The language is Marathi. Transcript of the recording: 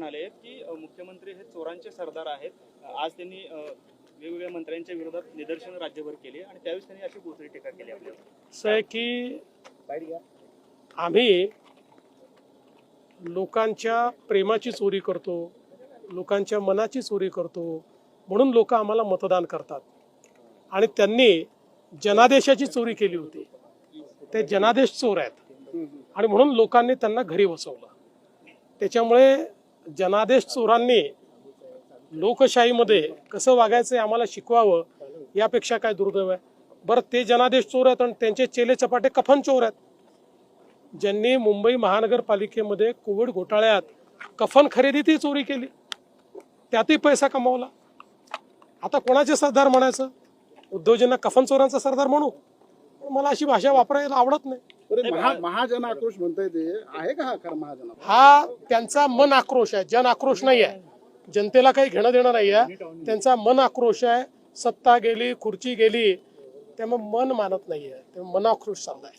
म्हणाले की मुख्यमंत्री हे चोरांचे सरदार आहेत. आज त्यांनी वेगवेगळ्या मंत्र्यांच्या विरोधात निदर्शनं राज्यभर केली आणि त्यावेळेस त्यांनी अशी बोचरी टीका केली आपल्यावर. असं आहे की आम्ही लोकांच्या प्रेमाची चोरी करतो, लोकांच्या मनाची चोरी करतो, म्हणून लोक आम्हाला मतदान करतात. आणि त्यांनी जनादेशाची चोरी केली होती, ते जनादेश चोर आहेत आणि म्हणून लोकांनी त्यांना घरी बसवलं. त्याच्यामुळे जनादेश चोरांनी लोकशाहीमध्ये कसं वागायचं आम्हाला शिकवावं, यापेक्षा काय दुर्दैव आहे. बरं, ते जनादेश चोर आहेत आणि त्यांचे चेले चपाटे कफन चोर आहेत. ज्यांनी मुंबई महानगरपालिकेमध्ये कोविड घोटाळ्यात कफन खरेदीतही चोरी केली, त्यातही पैसा कमावला. आता कोणाचे सरदार म्हणायचं? उद्धवजींना कफन चोरांचा सरदार म्हणू? मला अशी भाषा वापरायला आवडत नाही. महाजन आक्रोश म्हणताय, ते आहे का हा खरा महाजन? हा त्यांचा मन आक्रोश आहे, जन आक्रोश नाही आहे. जनतेला काही घेणं देणं नाही आहे, त्यांचा मन आक्रोश आहे. सत्ता गेली, खुर्ची गेली, त्यामुळे मन मानत नाहीये, ते मन आक्रोश चाललाय.